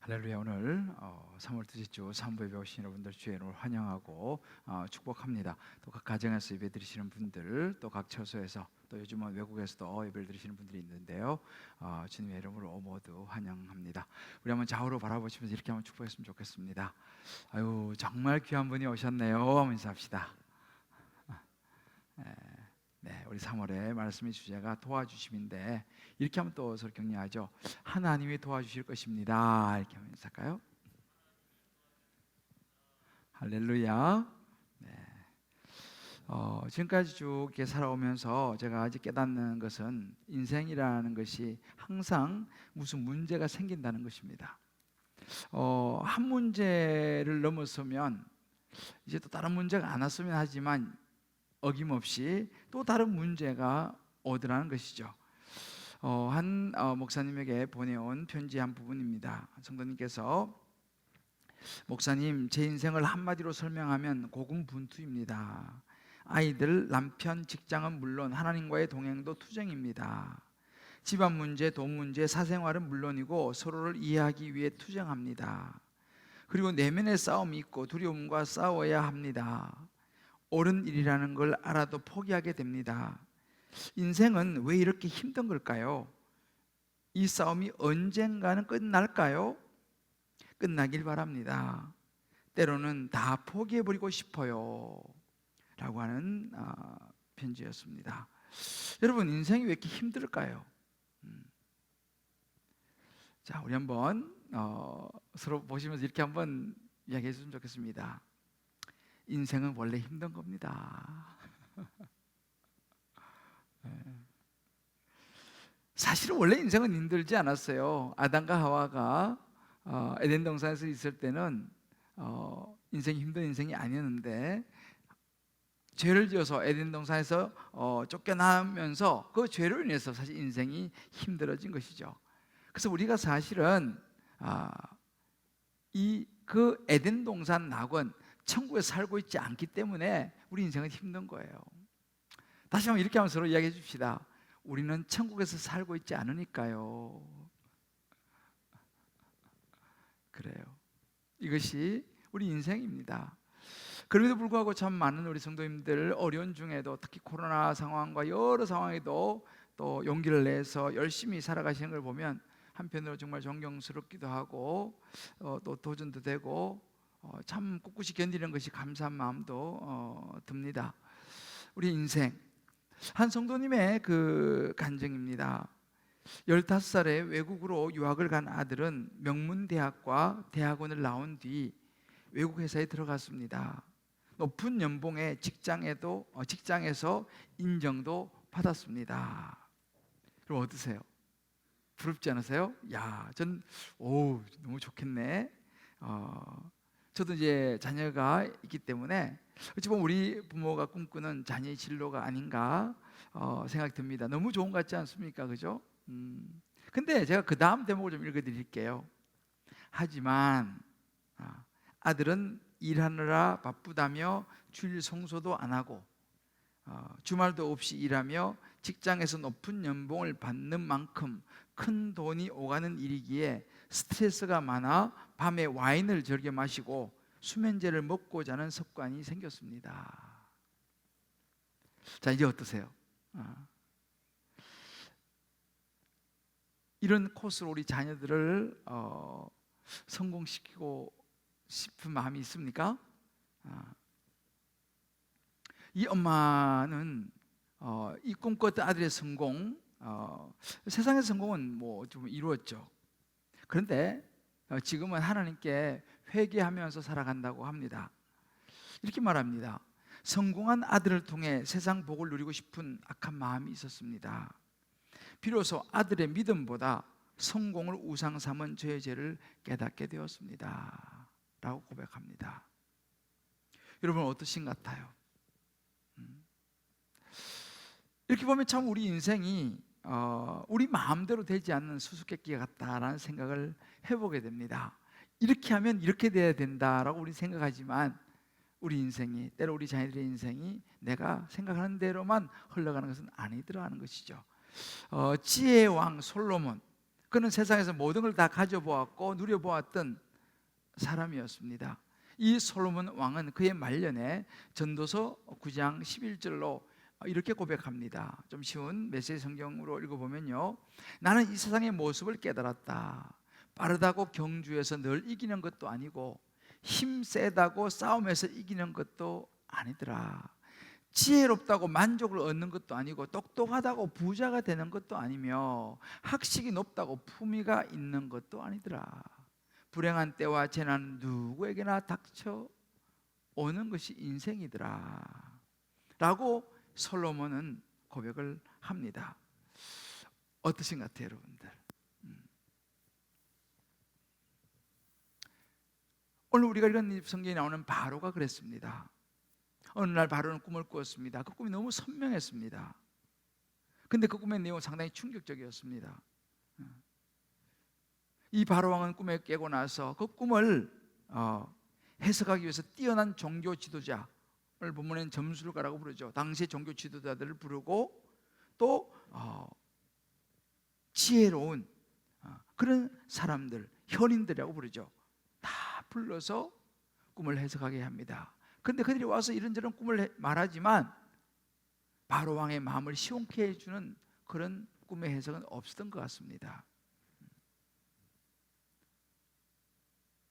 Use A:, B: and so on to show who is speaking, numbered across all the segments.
A: 할렐루야. 오늘 3월 둘째 주 산부에 오신 여러분들 주의 이름을 환영하고 축복합니다. 또 각 가정에서 예배 드리시는 분들, 또 각 처소에서, 또 요즘은 외국에서도 예배를 드리시는 분들이 있는데요, 주님의 이름으로 모두 환영합니다. 우리 한번 좌우로 바라보시면서 이렇게 한번 축복했으면 좋겠습니다. 아유, 정말 귀한 분이 오셨네요 하면서 인사합시다. 네, 우리 3월의 말씀의 주제가 도와주심인데, 이렇게 하면 또 서로 격려하죠. 하나님이 도와주실 것입니다. 이렇게 하면 인사할까요? 할렐루야. 네. 지금까지 쭉 이렇게 살아오면서 제가 아직 깨닫는 것은, 인생이라는 것이 항상 무슨 문제가 생긴다는 것입니다. 한 문제를 넘어서면 이제 또 다른 문제가 안 왔으면 하지만 어김없이 또 다른 문제가 오더라는 것이죠. 한 목사님에게 보내온 편지 한 부분입니다. 성도님께서, 목사님, 제 인생을 한마디로 설명하면 고군분투입니다. 아이들, 남편, 직장은 물론 하나님과의 동행도 투쟁입니다. 집안 문제, 돈 문제, 사생활은 물론이고 서로를 이해하기 위해 투쟁합니다. 그리고 내면의 싸움이 있고 두려움과 싸워야 합니다. 옳은 일이라는 걸 알아도 포기하게 됩니다. 인생은 왜 이렇게 힘든 걸까요? 이 싸움이 언젠가는 끝날까요? 끝나길 바랍니다. 때로는 다 포기해버리고 싶어요 라고 하는 편지였습니다. 여러분, 인생이 왜 이렇게 힘들까요? 자, 우리 한번 서로 보시면서 이렇게 한번 이야기해 주시면 좋겠습니다. 인생은 원래 힘든 겁니다. 사실은 원래 인생은 힘들지 않았어요. 아담과 하와가 에덴 동산에서 있을 때는 인생이 힘든 인생이 아니었는데, 죄를 지어서 에덴 동산에서 쫓겨나면서 그 죄로 인해서 사실 인생이 힘들어진 것이죠. 그래서 우리가 사실은 그 에덴 동산 낙원, 천국에 살고 있지 않기 때문에 우리 인생은 힘든 거예요. 다시 한번 이렇게 하면 서로 이야기해 줍시다. 우리는 천국에서 살고 있지 않으니까요. 그래요. 이것이 우리 인생입니다. 그럼에도 불구하고 참 많은 우리 성도님들, 어려운 중에도 특히 코로나 상황과 여러 상황에도 또 용기를 내서 열심히 살아가시는 걸 보면 한편으로 정말 존경스럽기도 하고, 또 도전도 되고, 참 꿋꿋이 견디는 것이 감사한 마음도 듭니다. 우리 인생, 한 성도님의 그 간증입니다. 15살에 외국으로 유학을 간 아들은 명문대학과 대학원을 나온 뒤 외국 회사에 들어갔습니다. 높은 연봉에 직장에서 인정도 받았습니다. 그럼 어떠세요? 부럽지 않으세요? 야, 너무 좋겠네. 저도 이제 자녀가 있기 때문에 어찌 보면 우리 부모가 꿈꾸는 자녀의 진로가 아닌가 생각이 듭니다. 너무 좋은 것 같지 않습니까? 그죠? 근데 제가 그 다음 대목을 좀 읽어드릴게요. 하지만 아들은 일하느라 바쁘다며 주일 성소도 안 하고 주말도 없이 일하며 직장에서 높은 연봉을 받는 만큼 큰 돈이 오가는 일이기에 스트레스가 많아 밤에 와인을 즐겨 마시고 수면제를 먹고 자는 습관이 생겼습니다. 자, 이제 어떠세요? 이런 코스로 우리 자녀들을 성공시키고 싶은 마음이 있습니까? 이 엄마는 이 꿈꿨던 아들의 성공, 세상의 성공은 뭐 좀 이루었죠. 그런데 지금은 하나님께 회개하면서 살아간다고 합니다. 이렇게 말합니다. 성공한 아들을 통해 세상 복을 누리고 싶은 악한 마음이 있었습니다. 비로소 아들의 믿음보다 성공을 우상 삼은 저의 죄를 깨닫게 되었습니다 라고 고백합니다. 여러분, 어떠신 것 같아요? 이렇게 보면 참 우리 인생이 우리 마음대로 되지 않는 수수께끼 같다라는 생각을 해보게 됩니다. 이렇게 하면 이렇게 돼야 된다라고 우리 생각하지만, 우리 인생이, 때로 우리 자녀들의 인생이 내가 생각하는 대로만 흘러가는 것은 아니더라 하는 것이죠. 지혜의 왕 솔로몬, 그는 세상에서 모든 걸 다 가져보았고 누려보았던 사람이었습니다. 이 솔로몬 왕은 그의 말년에 전도서 9장 11절로 이렇게 고백합니다. 좀 쉬운 메시지 성경으로 읽어보면요, 나는 이 세상의 모습을 깨달았다. 빠르다고 경주에서 늘 이기는 것도 아니고 힘 세다고 싸움에서 이기는 것도 아니더라. 지혜롭다고 만족을 얻는 것도 아니고 똑똑하다고 부자가 되는 것도 아니며 학식이 높다고 품위가 있는 것도 아니더라. 불행한 때와 재난은 누구에게나 닥쳐 오는 것이 인생이더라 라고 솔로몬은 고백을 합니다. 어떠신 것 같아요, 여러분들? 오늘 우리가 읽은 성경에 나오는 바로가 그랬습니다. 어느 날 바로는 꿈을 꾸었습니다. 그 꿈이 너무 선명했습니다. 근데 그 꿈의 내용은 상당히 충격적이었습니다. 이 바로 왕은 꿈에 깨고 나서 그 꿈을 해석하기 위해서 뛰어난 종교 지도자, 오늘 본문에는 점술가라고 부르죠. 당시의 종교 지도자들을 부르고 또 지혜로운 그런 사람들, 현인들이라고 부르죠. 다 불러서 꿈을 해석하게 합니다. 그런데 그들이 와서 이런저런 꿈을 말하지만 바로 왕의 마음을 시원케 해주는 그런 꿈의 해석은 없었던 것 같습니다.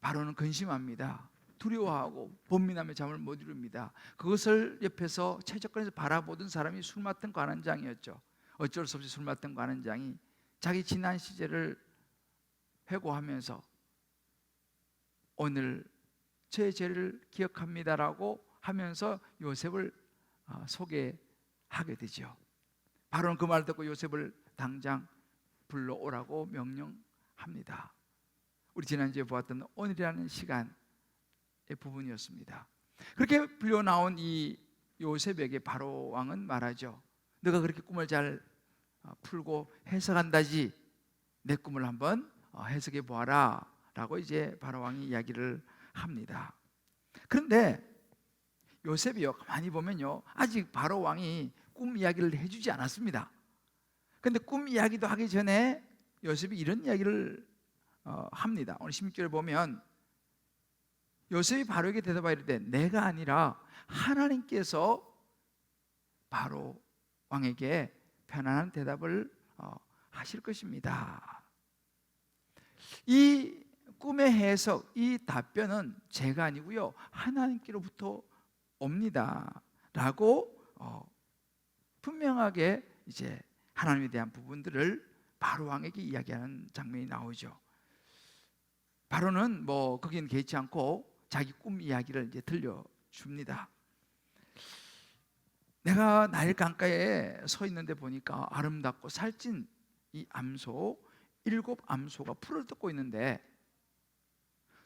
A: 바로는 근심합니다. 두려워하고 번민하며 잠을 못 이룹니다. 그것을 옆에서 최적권에서 바라보던 사람이 술 맡은 관원장이었죠. 어쩔 수 없이 술 맡은 관원장이 자기 지난 시절을 회고하면서 오늘 제 죄를 기억합니다라고 하면서 요셉을 소개하게 되죠. 바로는 그 말을 듣고 요셉을 당장 불러오라고 명령합니다. 우리 지난주에 보았던 오늘이라는 시간의 부분이었습니다. 그렇게 불려 나온 이 요셉에게 바로 왕은 말하죠. 너가 그렇게 꿈을 잘 풀고 해석한다지 내 꿈을 한번 해석해 보아라 라고 이제 바로 왕이 이야기를 합니다. 그런데 요셉이요, 가만히 보면요, 아직 바로 왕이 꿈 이야기를 해주지 않았습니다. 그런데 꿈 이야기도 하기 전에 요셉이 이런 이야기를 합니다. 오늘 16절에 보면 요셉이 바로에게 대답하여 이르되 내가 아니라 하나님께서 바로 왕에게 편안한 대답을 하실 것입니다. 이 꿈의 해석, 이 답변은 제가 아니고요, 하나님께로부터 옵니다 라고 분명하게 이제 하나님에 대한 부분들을 바로 왕에게 이야기하는 장면이 나오죠. 바로는 거긴 개의치 않고 자기 꿈 이야기를 이제 들려줍니다. 내가 나일 강가에 서 있는데 보니까 아름답고 살찐 이 암소 7 암소가 풀을 뜯고 있는데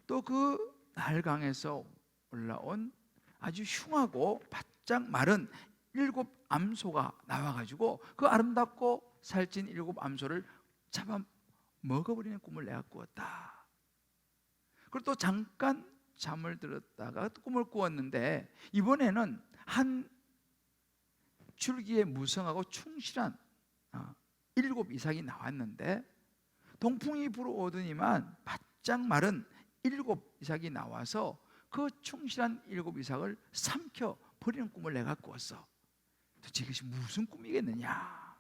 A: 또 그 나일강에서 올라온 아주 흉하고 바짝 마른 7 암소가 나와가지고 그 아름답고 살찐 7 암소를 잡아 먹어버리는 꿈을 내가 꾸었다. 그리고 또 잠깐 잠을 들었다가 또 꿈을 꾸었는데 이번에는 한 줄기에 무성하고 충실한 7 이삭이 나왔는데 동풍이 불어오더니만 바짝 마른 7 이삭이 나와서 그 충실한 7 이삭을 삼켜 버리는 꿈을 내가 꾸었어. 도대체 이것이 무슨 꿈이겠느냐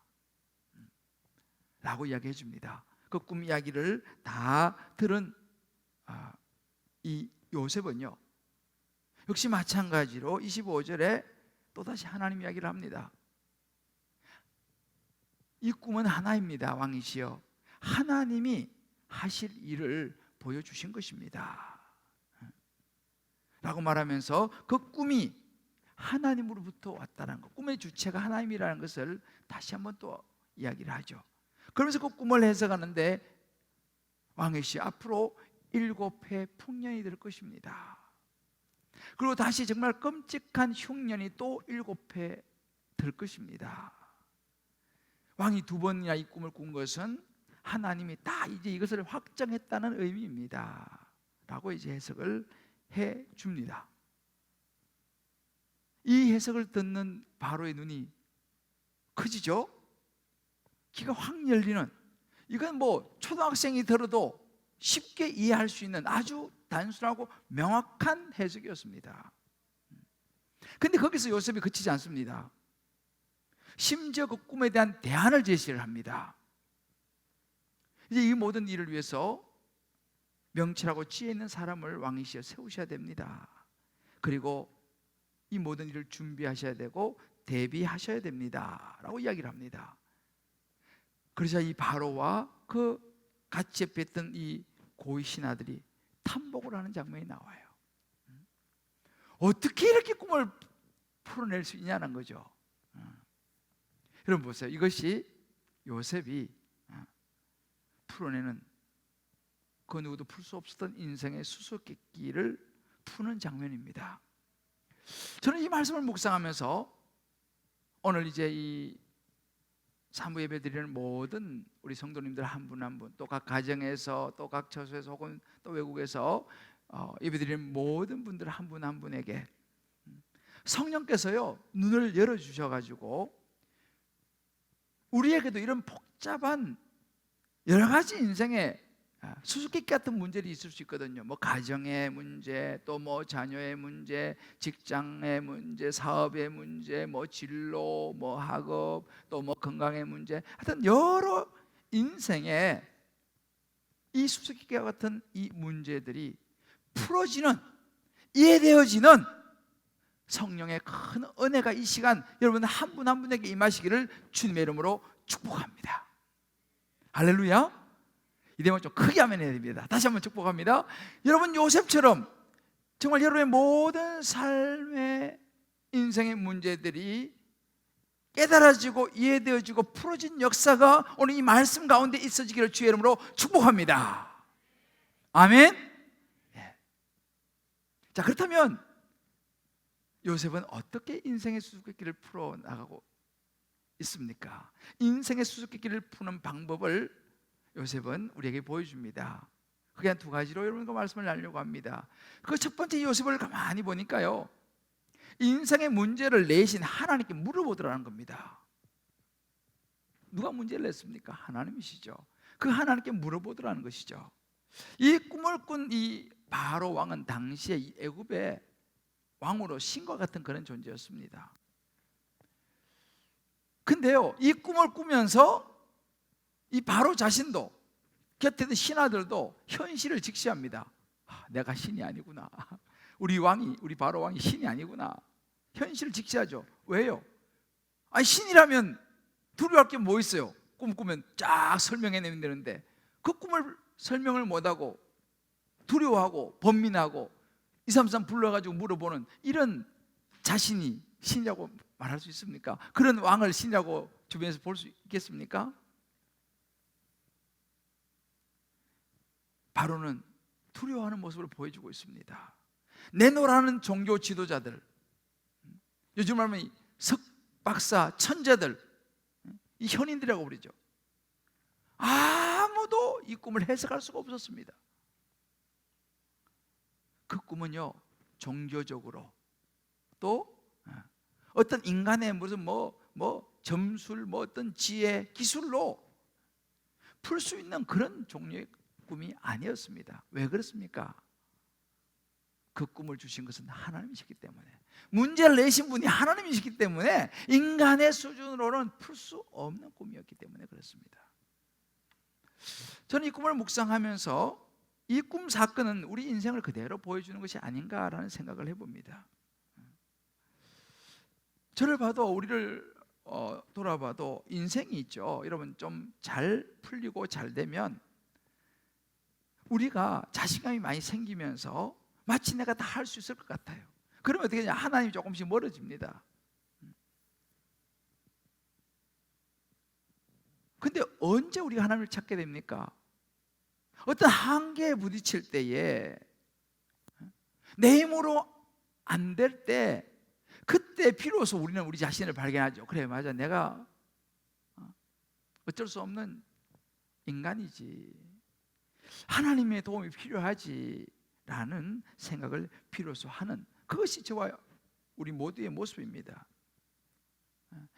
A: 라고 이야기해 줍니다. 그 꿈 이야기를 다 들은 이 요셉은요, 역시 마찬가지로 25절에 또다시 하나님 이야기를 합니다. 이 꿈은 하나입니다. 왕이시여, 하나님이 하실 일을 보여주신 것입니다 라고 말하면서 그 꿈이 하나님으로부터 왔다는 것, 꿈의 주체가 하나님이라는 것을 다시 한번 또 이야기를 하죠. 그러면서 그 꿈을 해석하는데 왕이시 앞으로 7해 풍년이 될 것입니다. 그리고 다시 정말 끔찍한 흉년이 또 7해 될 것입니다. 왕이 2번이나 이 꿈을 꾼 것은 하나님이 다 이제 이것을 확정했다는 의미입니다 라고 이제 해석을 해 줍니다. 이 해석을 듣는 바로의 눈이 커지죠. 귀가 확 열리는, 이건 뭐 초등학생이 들어도 쉽게 이해할 수 있는 아주 단순하고 명확한 해석이었습니다. 근데 거기서 요셉이 그치지 않습니다. 심지어 그 꿈에 대한 대안을 제시를 합니다. 이제 이 모든 일을 위해서 명철하고 지혜 있는 사람을 왕이시여 세우셔야 됩니다. 그리고 이 모든 일을 준비하셔야 되고 대비하셔야 됩니다 라고 이야기를 합니다. 그러자 이 바로와 그 같이 옆에 있던 이 고위 신하들이 탐복을 하는 장면이 나와요. 어떻게 이렇게 꿈을 풀어낼 수 있냐는 거죠. 여러분 보세요. 이것이 요셉이 풀어내는 그 누구도 풀 수 없었던 인생의 수수께끼를 푸는 장면입니다. 저는 이 말씀을 묵상하면서 오늘 이제 이 사무 예배 드리는 모든 우리 성도님들 한 분 한 분, 또 각 가정에서 또 각 처소에서 혹은 또 외국에서 예배 드리는 모든 분들 한 분 한 분에게 성령께서요 눈을 열어주셔가지고 우리에게도 이런 복잡한 여러 가지 인생의 수수께끼 같은 문제들이 있을 수 있거든요. 뭐 가정의 문제, 또 뭐 자녀의 문제, 직장의 문제, 사업의 문제, 뭐 진로, 뭐 학업, 또 뭐 건강의 문제, 하여튼 여러 인생의 이 수수께끼와 같은 이 문제들이 풀어지는, 이해되어지는 성령의 큰 은혜가 이 시간 여러분 한 분 한 분에게 임하시기를 주님의 이름으로 축복합니다. 할렐루야. 이 대목을 좀 크게 하면 해야 됩니다. 다시 한번 축복합니다. 여러분 요셉처럼 정말 여러분의 모든 삶의 인생의 문제들이 깨달아지고 이해되어지고 풀어진 역사가 오늘 이 말씀 가운데 있어지기를 주의 이름으로 축복합니다. 아멘. 자, 그렇다면 요셉은 어떻게 인생의 수수께끼를 풀어나가고 있습니까? 인생의 수수께끼를 푸는 방법을 요셉은 우리에게 보여줍니다. 그게 한 두 가지로 여러분과 말씀을 나누려고 합니다. 그 첫 번째 요셉을 가만히 보니까요, 인생의 문제를 내신 하나님께 물어보더라는 겁니다. 누가 문제를 냈습니까? 하나님이시죠. 그 하나님께 물어보더라는 것이죠. 이 꿈을 꾼 이 바로 왕은 당시에 이 애굽의 왕으로 신과 같은 그런 존재였습니다. 근데요, 이 꿈을 꾸면서 이 바로 자신도 곁에 있는 신하들도 현실을 직시합니다. 내가 신이 아니구나. 우리 바로 왕이 신이 아니구나. 현실을 직시하죠. 왜요? 아니 신이라면 두려워할 게 뭐 있어요? 꿈 꾸면 쫙 설명해내면 되는데 그 꿈을 설명을 못하고 두려워하고 번민하고 233 불러가지고 물어보는 이런 자신이 신이라고 말할 수 있습니까? 그런 왕을 신이라고 주변에서 볼 수 있겠습니까? 바로는 두려워하는 모습을 보여주고 있습니다. 내노라는 종교 지도자들, 요즘 말하면 석박사 천재들, 이 현인들이라고 부르죠. 아무도 이 꿈을 해석할 수가 없었습니다. 그 꿈은요 종교적으로 또 어떤 인간의 무슨 점술, 어떤 지혜, 기술로 풀 수 있는 그런 종류의 꿈이 아니었습니다. 왜 그렇습니까? 그 꿈을 주신 것은 하나님이시기 때문에, 문제를 내신 분이 하나님이시기 때문에 인간의 수준으로는 풀 수 없는 꿈이었기 때문에 그렇습니다. 저는 이 꿈을 묵상하면서 이 꿈 사건은 우리 인생을 그대로 보여주는 것이 아닌가라는 생각을 해봅니다. 저를 봐도 우리를 돌아봐도 인생이 있죠. 여러분 좀 잘 풀리고 잘 되면 우리가 자신감이 많이 생기면서 마치 내가 다 할 수 있을 것 같아요. 그러면 어떻게 되냐? 하나님이 조금씩 멀어집니다. 근데 언제 우리가 하나님을 찾게 됩니까? 어떤 한계에 부딪힐 때에 내 힘으로 안 될 때, 그때 비로소 우리는 우리 자신을 발견하죠. 그래, 맞아, 내가 어쩔 수 없는 인간이지, 하나님의 도움이 필요하지 라는 생각을 비로소 하는, 그것이 저와 우리 모두의 모습입니다.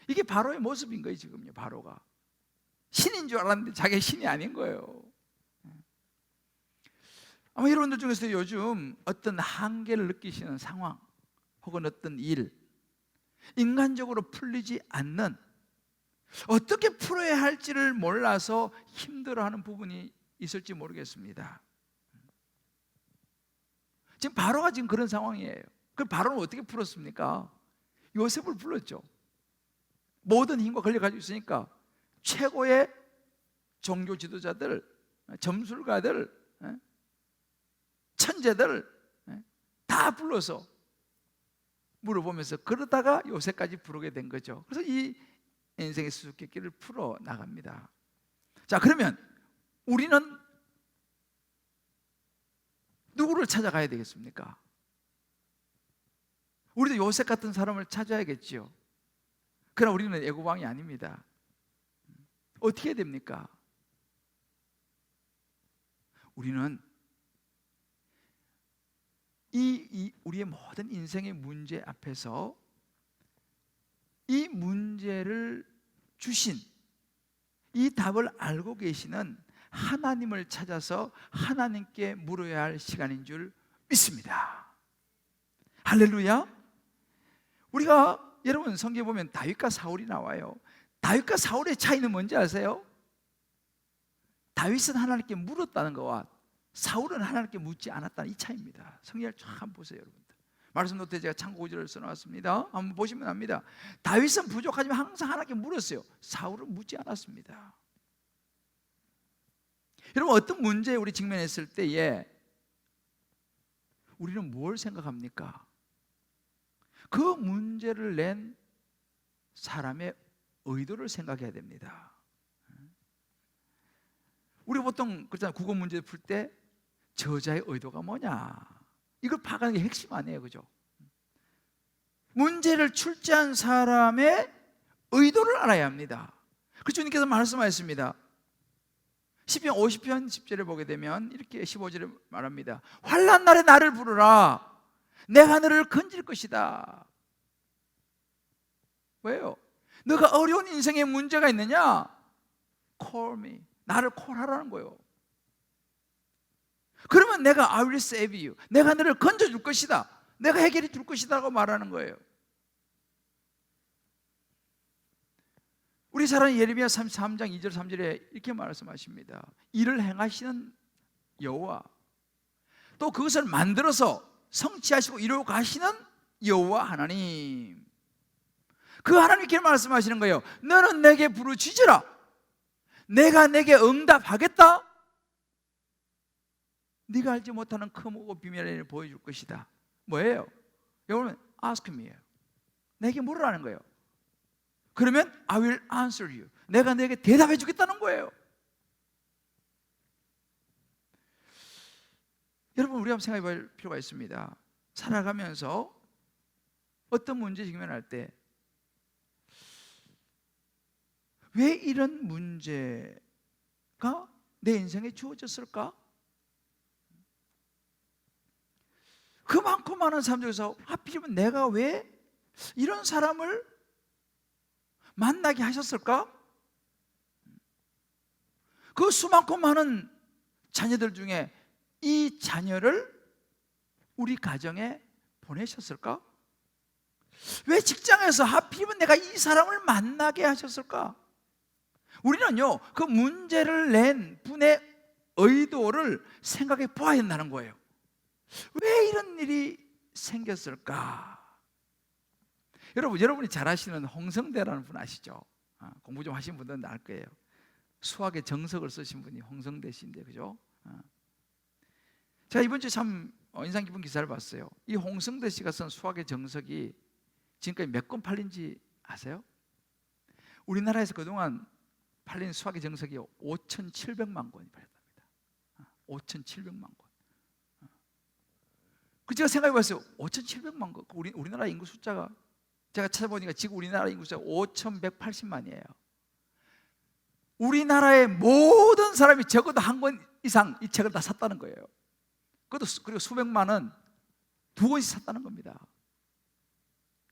A: 이게 바로의 모습인 거예요. 지금요, 바로가 신인 줄 알았는데 자기가 신이 아닌 거예요. 아마 여러분들 중에서 요즘 어떤 한계를 느끼시는 상황 혹은 어떤 일, 인간적으로 풀리지 않는, 어떻게 풀어야 할지를 몰라서 힘들어하는 부분이 있을지 모르겠습니다. 지금 바로가 지금 그런 상황이에요. 그 바로는 어떻게 풀었습니까? 요셉을 불렀죠. 모든 힘과 권력을 가지고 있으니까 최고의 종교 지도자들, 점술가들, 천재들 다 불러서 물어보면서, 그러다가 요새까지 부르게 된 거죠. 그래서 이 인생의 수수께끼를 풀어 나갑니다. 자, 그러면 우리는 누구를 찾아가야 되겠습니까? 우리도 요셉 같은 사람을 찾아야겠지요. 그러나 우리는 애고방이 아닙니다. 어떻게 해야 됩니까? 우리는 우리의 모든 인생의 문제 앞에서 이 문제를 주신, 이 답을 알고 계시는 하나님을 찾아서 하나님께 물어야 할 시간인 줄 믿습니다. 할렐루야. 우리가, 여러분 성경에 보면 다윗과 사울이 나와요. 다윗과 사울의 차이는 뭔지 아세요? 다윗은 하나님께 물었다는 것과 사울은 하나님께 묻지 않았다는 이 차이입니다. 성경을 쫙 한번 보세요, 여러분들. 말씀 노트에 제가 참고 구절을 써놨습니다. 한번 보시면 압니다. 다윗은 부족하지만 항상 하나님께 물었어요. 사울은 묻지 않았습니다. 여러분, 어떤 문제에 우리 직면했을 때에 우리는 뭘 생각합니까? 그 문제를 낸 사람의 의도를 생각해야 됩니다. 우리 보통 그렇잖아요. 국어 문제 풀 때 저자의 의도가 뭐냐, 이걸 파악하는 게 핵심 아니에요, 그죠? 문제를 출제한 사람의 의도를 알아야 합니다. 그래서 주님께서 말씀하셨습니다. 시편 50편 10절에 보게 되면 이렇게 15절에 말합니다. 환난 날에 나를 부르라. 내가 너를 건질 것이다. 왜요? 너가 어려운 인생에 문제가 있느냐? Call me. 나를 콜하라는 거예요. 그러면 내가 I will save you. 내가 너를 건져줄 것이다. 내가 해결해 줄 것이다 라고 말하는 거예요. 우리 사랑 예레미야 33장 2절 3절에 이렇게 말씀하십니다. 이를 행하시는 여호와, 또 그것을 만들어서 성취하시고 이루어 가시는 여호와 하나님, 그 하나님께 말씀하시는 거예요. 너는 내게 부르짖으라. 내가 내게 응답하겠다. 네가 알지 못하는 크고 비밀의 일을 보여줄 것이다. 뭐예요? 여러분, ask me예요. 내게 물으라는 거예요. 그러면 I will answer you. 내가 내게 대답해 주겠다는 거예요. 여러분, 우리 한번 생각해 볼 필요가 있습니다. 살아가면서 어떤 문제에 직면할 때 왜 이런 문제가 내 인생에 주어졌을까? 그 많고 많은 사람 중에서 하필이면 내가 왜 이런 사람을 만나게 하셨을까? 그 수많고 많은 자녀들 중에 이 자녀를 우리 가정에 보내셨을까? 왜 직장에서 하필이면 내가 이 사람을 만나게 하셨을까? 우리는요, 그 문제를 낸 분의 의도를 생각해 보아야 한다는 거예요. 왜 이런 일이 생겼을까? 여러분이 잘 아시는 홍성대라는 분 아시죠? 공부 좀 하신 분들은 알 거예요. 수학의 정석을 쓰신 분이 홍성대 씨인데, 그죠? 제가 이번 주에 참 인상 깊은 기사를 봤어요. 이 홍성대 씨가 쓴 수학의 정석이 지금까지 몇 권 팔린지 아세요? 우리나라에서 그동안 팔린 수학의 정석이 5,700만 권이 팔렸답니다. 5,700만 권. 그 제가 생각해 봤어요. 5,700만 권. 우리나라 인구 숫자가, 제가 찾아보니까 지금 우리나라 인구 숫자가 5,180만이에요. 우리나라의 모든 사람이 적어도 한 권 이상 이 책을 다 샀다는 거예요. 그리고 수백만은 두 권씩 샀다는 겁니다.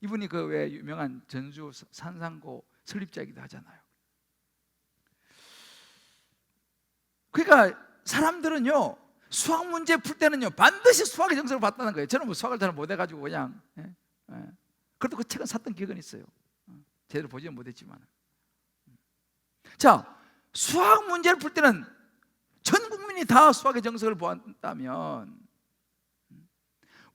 A: 이분이 그 왜 유명한 전주 산상고 설립자이기도 하잖아요. 그러니까 사람들은요, 수학 문제 풀 때는요 반드시 수학의 정석을 봤다는 거예요. 저는 뭐 수학을 잘 못해가지고 그냥 그래도 그 책은 샀던 기억은 있어요. 제대로 보지는 못했지만. 자, 수학 문제를 풀 때는 전 국민이 다 수학의 정석을 보았다면,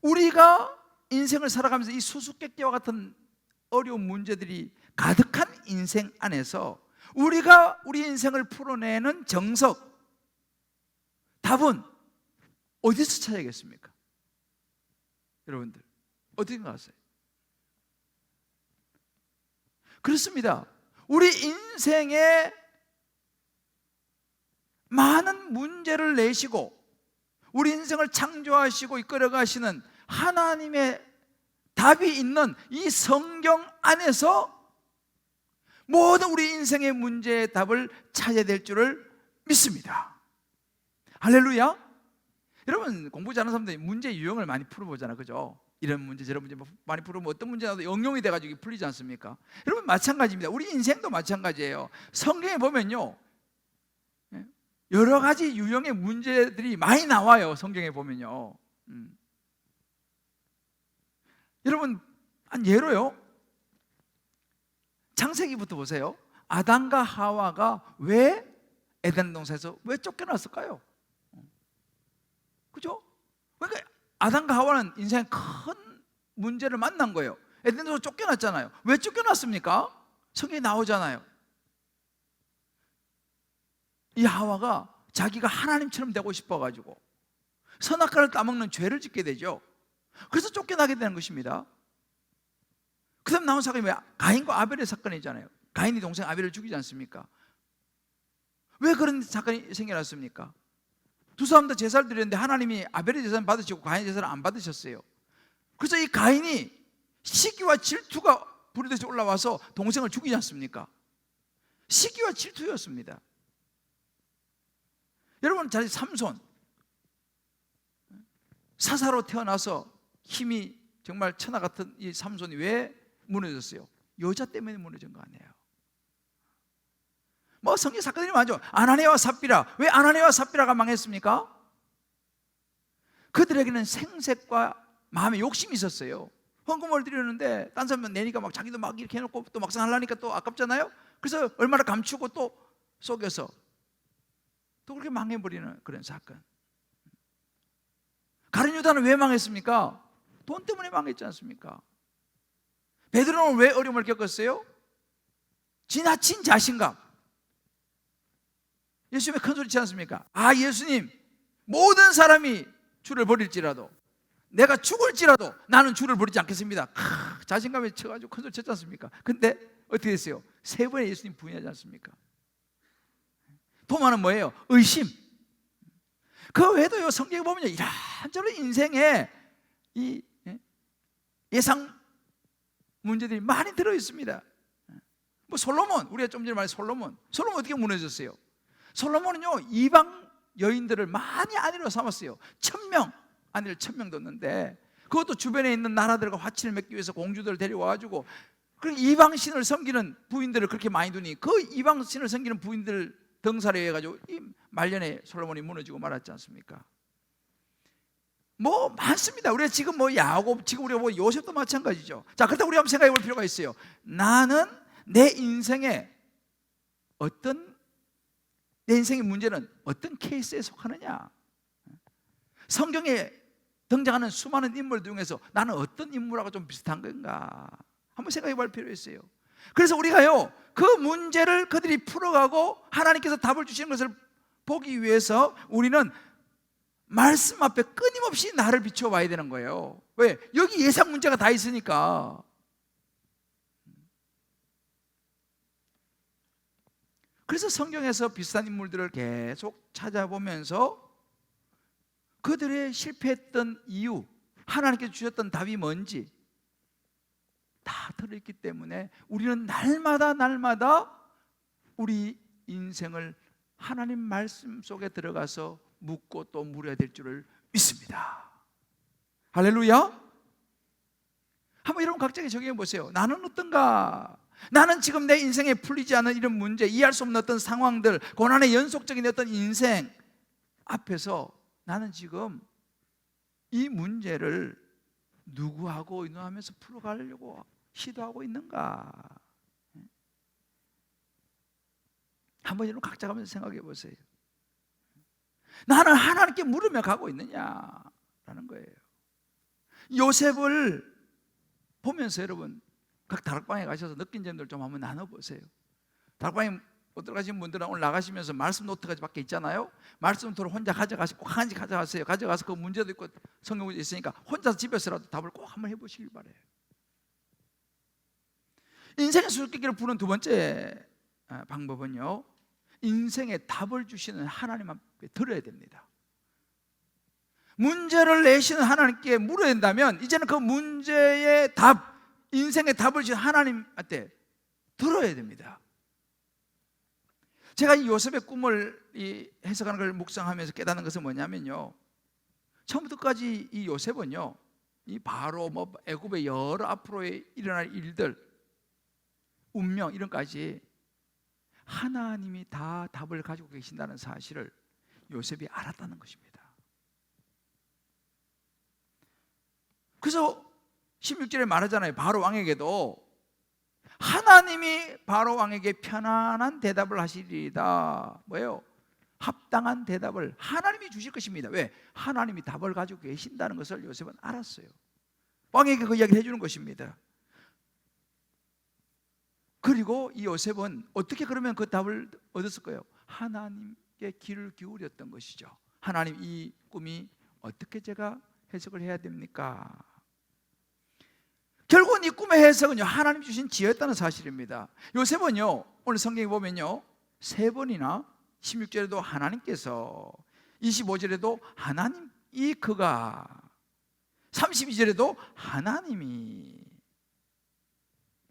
A: 우리가 인생을 살아가면서 이 수수께끼와 같은 어려운 문제들이 가득한 인생 안에서 우리가 우리 인생을 풀어내는 정석, 답은 어디서 찾아야겠습니까? 여러분들 어디 가세요? 그렇습니다. 우리 인생에 많은 문제를 내시고 우리 인생을 창조하시고 이끌어 가시는 하나님의 답이 있는 이 성경 안에서 모든 우리 인생의 문제의 답을 찾아야 될 줄을 믿습니다. 할렐루야. 여러분, 공부 잘하는 사람들이 문제 유형을 많이 풀어보잖아, 그죠? 이런 문제 저런 문제 많이 풀어보면 어떤 문제라도 응용이 돼가지고 풀리지 않습니까? 여러분, 마찬가지입니다. 우리 인생도 마찬가지예요. 성경에 보면요, 여러 가지 유형의 문제들이 많이 나와요. 성경에 보면요. 여러분, 한 예로요, 창세기부터 보세요. 아담과 하와가 왜 에덴 동산에서 왜 쫓겨났을까요? 그죠? 그러니까 아담과 하와는 인생에 큰 문제를 만난 거예요. 에덴 동산에서 쫓겨났잖아요. 왜 쫓겨났습니까? 성경에 나오잖아요. 이 하와가 자기가 하나님처럼 되고 싶어가지고 선악과를 따먹는 죄를 짓게 되죠. 그래서 쫓겨나게 되는 것입니다. 그 다음 나온 사건이 뭐야? 가인과 아벨의 사건이잖아요. 가인이 동생 아벨을 죽이지 않습니까? 왜 그런 사건이 생겨났습니까? 두 사람 다 제사를 드렸는데 하나님이 아벨의 제사는 받으시고 가인의 제사를 안 받으셨어요. 그래서 이 가인이 시기와 질투가 부르듯이 올라와서 동생을 죽이지 않습니까? 시기와 질투였습니다. 여러분, 잘 삼손, 사사로 태어나서 힘이 정말 천하 같은 이 삼손이 왜 무너졌어요? 여자 때문에 무너진 거 아니에요. 뭐 성경 사건들이 많죠. 아나니아와 삽비라, 왜 아나니아와 삽비라가 망했습니까? 그들에게는 생색과 마음에 욕심이 있었어요. 헌금을 드렸는데 딴 사람 내니까 막 자기도 막 이렇게 해놓고 또 막상 하려니까 또 아깝잖아요. 그래서 얼마나 감추고 또 속여서 또 그렇게 망해버리는 그런 사건. 가룟 유다는 왜 망했습니까? 돈 때문에 망했지 않습니까? 베드로는 왜 어려움을 겪었어요? 지나친 자신감. 예수님의 큰 소리 치지 않습니까? 아, 예수님, 모든 사람이 주를 버릴지라도, 내가 죽을지라도 나는 주를 버리지 않겠습니다. 자신감에 쳐가지고 큰 소리 쳤지 않습니까? 근데 어떻게 됐어요? 세 번에 예수님 부인하지 않습니까? 도마는 뭐예요? 의심. 그 외에도요, 성경에 보면요, 이런저런 인생에 이 예상 문제들이 많이 들어 있습니다. 뭐 솔로몬, 우리가 좀 전에 말한 솔로몬 어떻게 무너졌어요? 솔로몬은요, 이방 여인들을 많이 아내로 삼았어요. 1000명 아내를 1000명 뒀는데, 그것도 주변에 있는 나라들과 화친을 맺기 위해서 공주들을 데려와가지고 이방 신을 섬기는 부인들을 그렇게 많이 두니 그 이방 신을 섬기는 부인들 등살에 해가지고 이 말년에 솔로몬이 무너지고 말았지 않습니까? 뭐 많습니다. 우리가 지금 뭐 야곱, 지금 우리가 뭐 요셉도 마찬가지죠. 자, 그렇다고 우리가 한번 생각해 볼 필요가 있어요. 나는 내 인생의 문제는 어떤 케이스에 속하느냐? 성경에 등장하는 수많은 인물 중에서 나는 어떤 인물하고 좀 비슷한 건가? 한번 생각해 볼 필요가 있어요. 그래서 우리가요, 그 문제를 그들이 풀어가고 하나님께서 답을 주시는 것을 보기 위해서 우리는 말씀 앞에 끊임없이 나를 비춰봐야 되는 거예요. 왜? 여기 예상 문제가 다 있으니까. 그래서 성경에서 비슷한 인물들을 계속 찾아보면서 그들의 실패했던 이유, 하나님께서 주셨던 답이 뭔지 다 들어있기 때문에 우리는 날마다 우리 인생을 하나님 말씀 속에 들어가서 묻고 또 물어야 될 줄을 믿습니다. 할렐루야. 한번 여러분 각자에게 적용해 보세요. 나는 어떤가? 나는 지금 내 인생에 풀리지 않은 이런 문제, 이해할 수 없는 어떤 상황들, 고난의 연속적인 어떤 인생 앞에서 나는 지금 이 문제를 누구하고 의논하면서 풀어가려고 시도하고 있는가? 한번 여러분 각자 가면서 생각해 보세요. 나는 하나님께 물으며 가고 있느냐라는 거예요. 요셉을 보면서 여러분 각 다락방에 가셔서 느낀 점들 좀 한번 나눠보세요. 다락방에 못 들어가신 분들은 오늘 나가시면서 말씀 노트가 밖에 있잖아요. 말씀 노트를 혼자 가져가시고 꼭 한 가지 가져가세요. 가져가서 그 문제도 있고 성경도 있으니까 혼자 집에서라도 답을 꼭 한번 해보시길 바래요. 인생의 수수께끼를 푸는 두 번째 방법은요, 인생의 답을 주시는 하나님 앞에 들어야 됩니다. 문제를 내시는 하나님께 물어야 된다면 이제는 그 문제의 답, 인생의 답을 주신 하나님한테 들어야 됩니다. 제가 이 요셉의 꿈을 해석하는 걸 묵상하면서 깨닫는 것은 뭐냐면요, 처음부터 끝까지 이 요셉은요, 이 바로 애굽의 여러 앞으로에 일어날 일들, 운명 이런 까지 하나님이 다 답을 가지고 계신다는 사실을 요셉이 알았다는 것입니다. 그래서 16절에 말하잖아요. 바로 왕에게도 하나님이 바로 왕에게 편안한 대답을 하시리이다. 뭐예요? 합당한 대답을 하나님이 주실 것입니다. 왜? 하나님이 답을 가지고 계신다는 것을 요셉은 알았어요. 왕에게 그 이야기를 해주는 것입니다. 그리고 이 요셉은 어떻게 그러면 그 답을 얻었을까요? 하나님께 귀를 기울였던 것이죠. 하나님, 이 꿈이 어떻게 제가 해석을 해야 됩니까? 결국은 이 꿈의 해석은요, 하나님 주신 지혜였다는 사실입니다. 요셉은요, 오늘 성경에 보면요, 3번이나 16절에도 하나님께서, 25절에도 하나님이 그가, 32절에도 하나님이.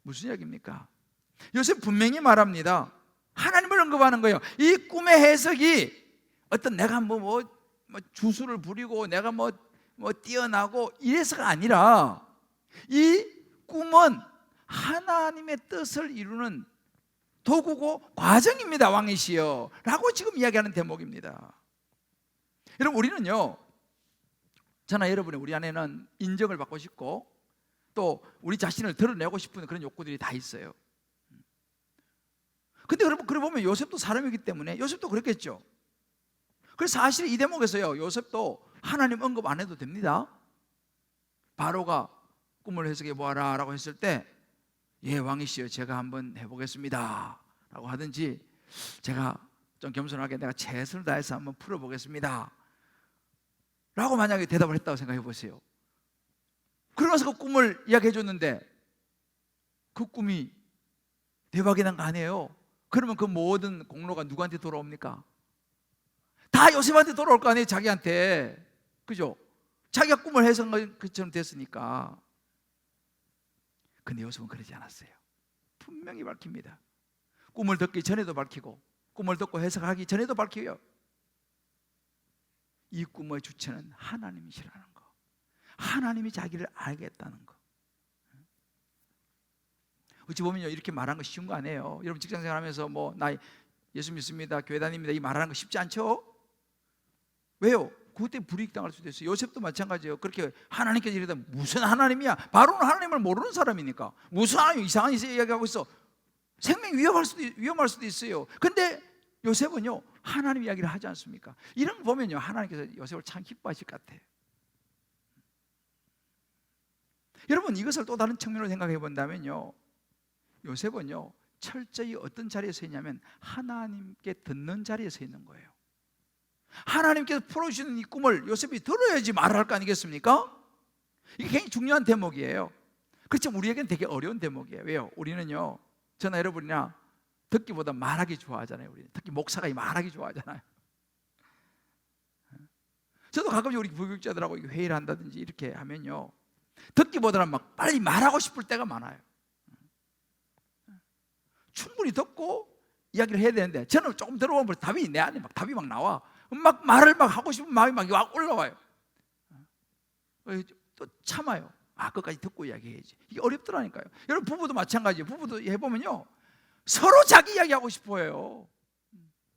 A: 무슨 이야기입니까? 요셉 분명히 말합니다. 하나님을 언급하는 거예요. 이 꿈의 해석이 어떤 내가 주술을 부리고 내가 뛰어나고 이래서가 아니라 이 꿈은 하나님의 뜻을 이루는 도구고 과정입니다. 왕이시여 라고 지금 이야기하는 대목입니다. 여러분, 우리는요, 저나 여러분이 우리 안에는 인정을 받고 싶고 또 우리 자신을 드러내고 싶은 그런 욕구들이 다 있어요. 근데 여러분, 그래 보면 요셉도 사람이기 때문에 요셉도 그랬겠죠. 그래서 사실 이 대목에서요, 요셉도 하나님 언급 안 해도 됩니다. 바로가 꿈을 해석해 보아라 라고 했을 때, 예, 왕이시여 제가 한번 해보겠습니다 라고 하든지, 제가 좀 겸손하게 내가 최선을 다해서 한번 풀어보겠습니다 라고 만약에 대답을 했다고 생각해 보세요. 그러면서 그 꿈을 이야기해 줬는데 그 꿈이 대박이 난 거 아니에요? 그러면 그 모든 공로가 누구한테 돌아옵니까? 다 요셉한테 돌아올 거 아니에요, 자기한테. 그죠? 자기가 꿈을 해석한 것처럼 됐으니까. 근데 요셉은 그러지 않았어요. 분명히 밝힙니다. 꿈을 듣기 전에도 밝히고 꿈을 듣고 해석하기 전에도 밝혀요. 이 꿈의 주체는 하나님이시라는 거, 하나님이 자기를 알겠다는 거. 어찌 보면요, 이렇게 말하는 거 쉬운 거 아니에요. 여러분 직장생활 하면서 나 예수 믿습니다, 교회 다닙니다, 이 말하는 거 쉽지 않죠? 왜요? 그때 불이익 당할 수도 있어요. 요셉도 마찬가지예요. 그렇게 하나님께서 이러다 무슨 하나님이야? 바로는 하나님을 모르는 사람이니까 무슨 하나님, 이상한 이야기하고 있어. 생명이 위험할 수도 있어요. 근데 요셉은요, 하나님 이야기를 하지 않습니까? 이런 거 보면요, 하나님께서 요셉을 참 기뻐하실 것 같아요. 여러분, 이것을 또 다른 측면으로 생각해 본다면요, 요셉은요, 철저히 어떤 자리에 서 있냐면 하나님께 듣는 자리에 서 있는 거예요. 하나님께서 풀어주시는 이 꿈을 요셉이 들어야지 말을 할 거 아니겠습니까? 이게 굉장히 중요한 대목이에요. 그렇지만 우리에게는 되게 어려운 대목이에요. 왜요? 우리는요, 저나 여러분이나 듣기보다 말하기 좋아하잖아요. 우리는. 특히 목사가 말하기 좋아하잖아요. 저도 가끔 우리 부교육자들하고 회의를 한다든지 이렇게 하면요, 듣기보다는 막 빨리 말하고 싶을 때가 많아요. 충분히 듣고 이야기를 해야 되는데 저는 조금 들어보면 답이 내 안에 답이 나와. 말을 하고 싶은 마음이 막 올라와요. 또 참아요. 끝까지 듣고 이야기해야지. 이게 어렵더라니까요. 여러분 부부도 마찬가지예요. 부부도 해보면요, 서로 자기 이야기하고 싶어요.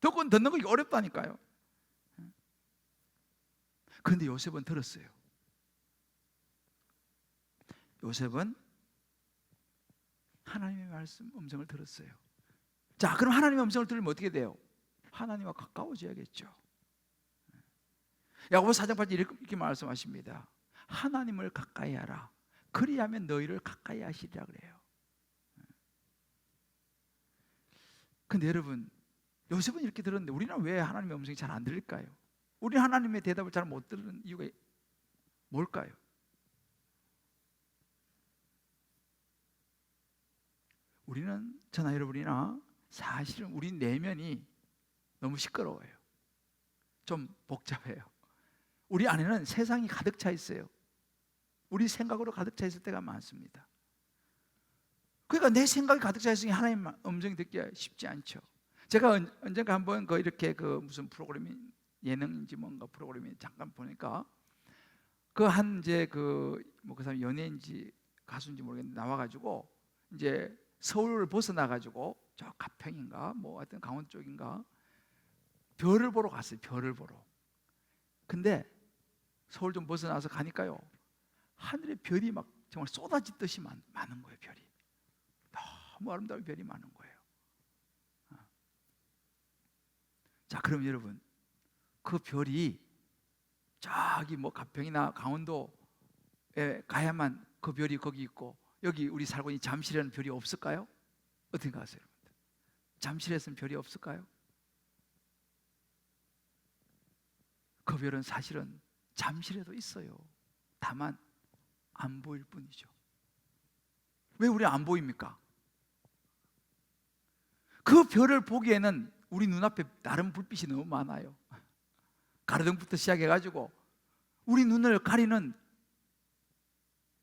A: 듣는 거 이게 어렵다니까요. 그런데 요셉은 들었어요. 요셉은 하나님의 말씀 음성을 들었어요. 자, 그럼 하나님의 음성을 들으면 어떻게 돼요? 하나님과 가까워져야겠죠. 야고보서 4장 8절 이렇게 말씀하십니다. 하나님을 가까이 하라. 그리하면 너희를 가까이 하시리라 그래요. 근데 여러분, 요셉은 이렇게 들었는데 우리는 왜 하나님의 음성이 잘 안 들릴까요? 우리는 하나님의 대답을 잘 못 듣는 이유가 뭘까요? 우리는, 저나 여러분이나 사실은 우리 내면이 너무 시끄러워요. 좀 복잡해요. 우리 안에는 세상이 가득 차 있어요. 우리 생각으로 가득 차 있을 때가 많습니다. 그러니까 내 생각이 가득 차 있으니 하나님 음성 듣기가 쉽지 않죠. 제가 언젠가 한번 이렇게 무슨 프로그램이, 예능인지 뭔가 프로그램이 잠깐 보니까 이제 그 사람 연예인지 가수인지 모르겠는데 나와가지고 이제 서울을 벗어나가지고 저 가평인가 하여튼 강원 쪽인가 별을 보러 갔어요. 별을 보러. 근데 서울 좀 벗어나서 가니까요, 하늘에 별이 막 정말 쏟아지듯이 많은 거예요. 별이 너무 아름다운 별이 많은 거예요. 자, 그럼 여러분, 그 별이 저기 가평이나 강원도에 가야만 그 별이 거기 있고, 여기 우리 살고 있는 잠실에는 별이 없을까요? 어떻게 생각하세요, 여러분들? 잠실에서는 별이 없을까요? 그 별은 사실은 잠실에도 있어요. 다만 안 보일 뿐이죠. 왜 우리 안 보입니까? 그 별을 보기에는 우리 눈앞에 다른 불빛이 너무 많아요. 가로등부터 시작해가지고 우리 눈을 가리는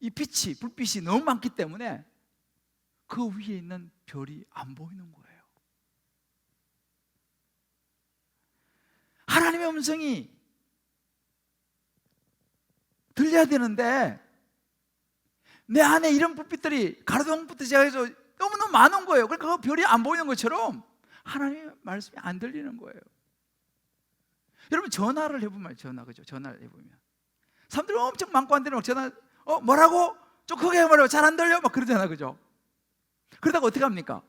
A: 이 불빛이 너무 많기 때문에 그 위에 있는 별이 안 보이는 거예요. 하나님의 음성이 들려야 되는데 내 안에 이런 불빛들이 가로등부터 시작해서 너무너무 많은 거예요. 그러니까 그 별이 안 보이는 것처럼 하나님의 말씀이 안 들리는 거예요. 여러분 전화를 해보면, 그죠? 전화를 해보면 사람들이 엄청 많고 안 되는 전화, 뭐라고? 좀 크게 해보라고, 잘 안 들려? 막 그러잖아, 그죠? 그러다가 어떻게 합니까?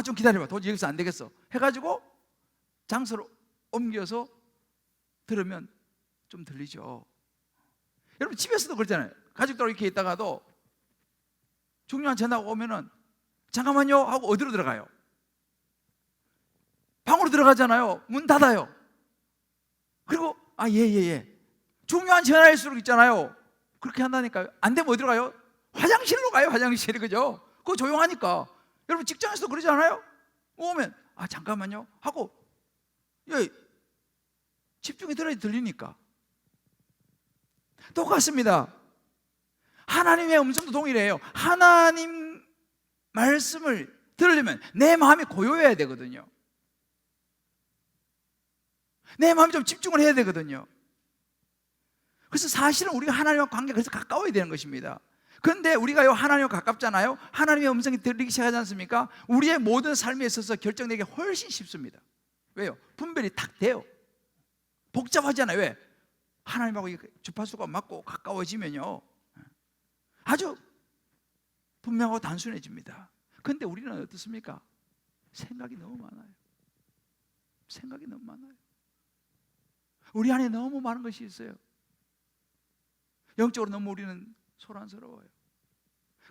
A: 좀 기다려봐, 도저히 여기서 안 되겠어 해가지고 장소로 옮겨서 들으면 좀 들리죠. 여러분 집에서도 그렇잖아요. 가족들 이렇게 있다가도 중요한 전화가 오면은 잠깐만요 하고 어디로 들어가요? 방으로 들어가잖아요. 문 닫아요. 그리고 예. 중요한 전화일수록 있잖아요. 그렇게 한다니까요. 안 되면 어디로 가요? 화장실로 가요. 화장실, 그죠? 그거 조용하니까. 여러분 직장에서도 그러지 않아요? 오면 잠깐만요 하고 집중이 들어야 들리니까. 똑같습니다. 하나님의 음성도 동일해요. 하나님 말씀을 들으려면 내 마음이 고요해야 되거든요. 내 마음이 좀 집중을 해야 되거든요. 그래서 사실은 우리가 하나님과 관계가 그래서 가까워야 되는 것입니다. 그런데 우리가 하나님과 가깝잖아요. 하나님의 음성이 들리기 시작하지 않습니까? 우리의 모든 삶에 있어서 결정되기 훨씬 쉽습니다. 왜요? 분별이 탁 돼요. 복잡하잖아요. 왜? 하나님하고 주파수가 맞고 가까워지면요 아주 분명하고 단순해집니다. 그런데 우리는 어떻습니까? 생각이 너무 많아요. 우리 안에 너무 많은 것이 있어요. 영적으로 너무 우리는 소란스러워요.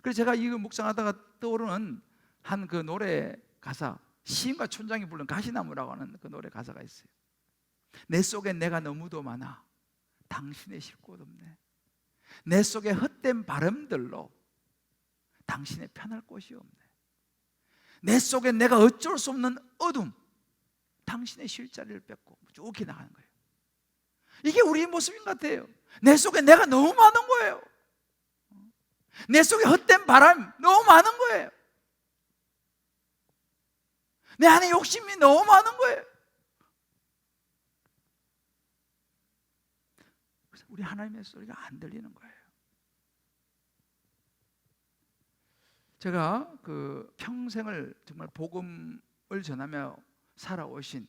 A: 그래서 제가 이거 묵상하다가 떠오르는 한 그 노래 가사, 시인과 촌장이 부른 가시나무라고 하는 그 노래 가사가 있어요. 내 속에 내가 너무도 많아 당신의 쉴 곳 없네. 내 속에 헛된 바람들로 당신의 편할 곳이 없네. 내 속에 내가 어쩔 수 없는 어둠, 당신의 쉴 자리를 뺏고 쭉 나가는 거예요. 이게 우리의 모습인 것 같아요. 내 속에 내가 너무 많은 거예요. 내 속에 헛된 바람 너무 많은 거예요. 내 안에 욕심이 너무 많은 거예요. 그래서 우리 하나님의 소리가 안 들리는 거예요. 제가 그 평생을 정말 복음을 전하며 살아오신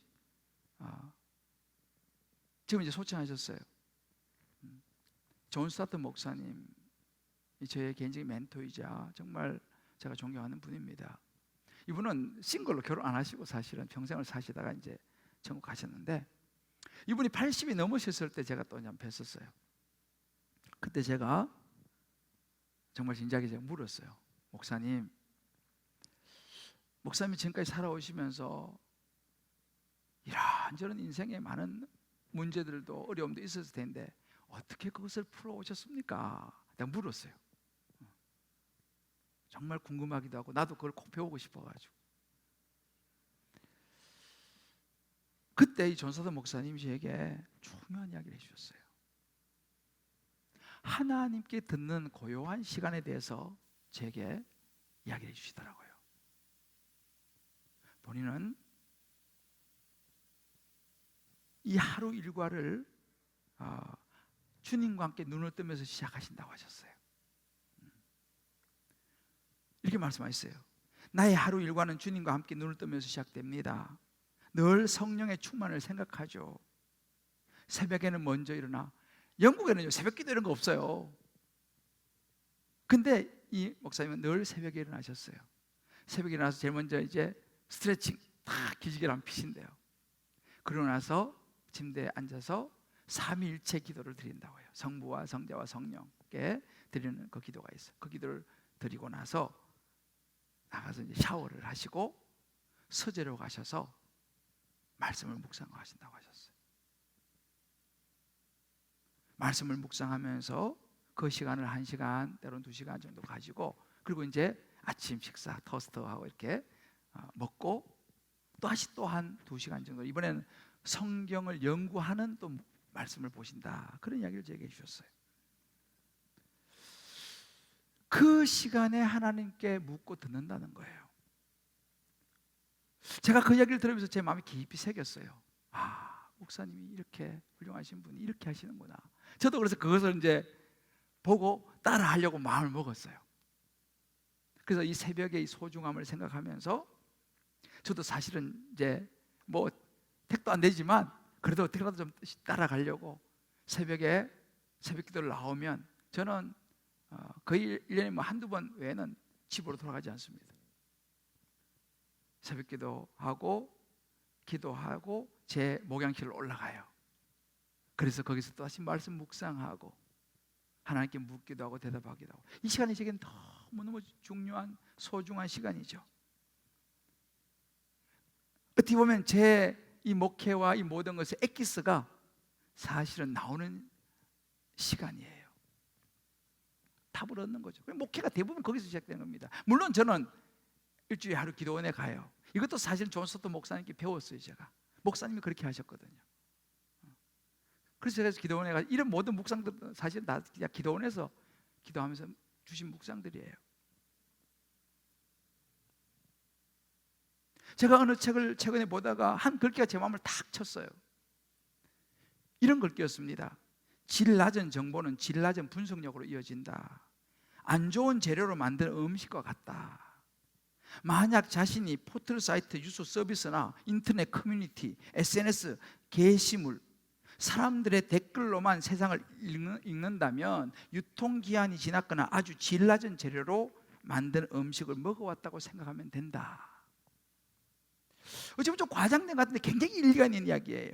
A: 지금 이제 소천하셨어요. 존 스타트 목사님, 저의 개인적인 멘토이자 정말 제가 존경하는 분입니다. 이분은 싱글로 결혼 안 하시고 사실은 평생을 사시다가 이제 천국 가셨는데, 이분이 80이 넘으셨을 때 제가 또 그냥 뵀었어요. 그때 제가 정말 진지하게 제가 물었어요. 목사님이 지금까지 살아오시면서 이런저런 인생에 많은 문제들도 어려움도 있었을 텐데 어떻게 그것을 풀어오셨습니까? 내가 물었어요. 정말 궁금하기도 하고 나도 그걸 꼭 배우고 싶어가지고. 그때 이 존사도 목사님이 저에게 중요한 이야기를 해주셨어요. 하나님께 듣는 고요한 시간에 대해서 제게 이야기를 해주시더라고요. 본인은 이 하루 일과를 주님과 함께 눈을 뜨면서 시작하신다고 하셨어요. 이렇게 말씀하셨어요. 나의 하루 일과는 주님과 함께 눈을 뜨면서 시작됩니다. 늘 성령의 충만을 생각하죠. 새벽에는 먼저 일어나, 영국에는요 새벽 기도 이런 거 없어요. 근데 이 목사님은 늘 새벽에 일어나셨어요. 새벽에 일어나서 제일 먼저 이제 스트레칭 탁 기지개를 한번 피신대요. 그러고 나서 침대에 앉아서 삼위일체 기도를 드린다고 해요. 성부와 성자와 성령께 드리는 그 기도가 있어요. 그 기도를 드리고 나서 나가서 이제 샤워를 하시고 서재로 가셔서 말씀을 묵상하신다고 하셨어요. 말씀을 묵상하면서 그 시간을 1시간 때로는 2시간 정도 가지고, 그리고 이제 아침 식사 토스트하고 이렇게 먹고 다시 또 한 2시간 정도, 이번에는 성경을 연구하는 또 말씀을 보신다, 그런 이야기를 제게 해주셨어요. 그 시간에 하나님께 묻고 듣는다는 거예요. 제가 그 이야기를 들으면서 제 마음이 깊이 새겼어요. 목사님이 이렇게 훌륭하신 분이 이렇게 하시는구나. 저도 그래서 그것을 이제 보고 따라 하려고 마음을 먹었어요. 그래서 이 새벽의 이 소중함을 생각하면서 저도 사실은 이제 뭐 택도 안 되지만 그래도 어떻게라도 좀 따라가려고 새벽에 새벽 기도를 나오면 저는 거의 1년에 뭐 한두 번 외에는 집으로 돌아가지 않습니다. 새벽 기도하고 제 목양실로 올라가요. 그래서 거기서 또 다시 말씀 묵상하고 하나님께 묻기도 하고 대답하기도 하고, 이 시간이 제게는 너무너무 중요한 소중한 시간이죠. 어떻게 보면 제 이 목회와 이 모든 것의 엑기스가 사실은 나오는 시간이에요. 답을 얻는 거죠. 목회가 대부분 거기서 시작되는 겁니다. 물론 저는 일주일에 하루 기도원에 가요. 이것도 사실 존 스토트 목사님께 배웠어요. 제가 목사님이 그렇게 하셨거든요. 그래서 제가 기도원에 가, 이런 모든 묵상들 사실 다 기도원에서 기도하면서 주신 묵상들이에요. 제가 어느 책을 최근에 보다가 한 글귀가 제 마음을 탁 쳤어요. 이런 글귀였습니다. 질 낮은 정보는 질 낮은 분석력으로 이어진다. 안 좋은 재료로 만든 음식과 같다. 만약 자신이 포털 사이트 유소 서비스나 인터넷 커뮤니티, SNS, 게시물, 사람들의 댓글로만 세상을 읽는다면 유통기한이 지났거나 아주 질 낮은 재료로 만든 음식을 먹어왔다고 생각하면 된다. 어쩌면 좀 과장된 것 같은데 굉장히 일리가 있는 이야기예요.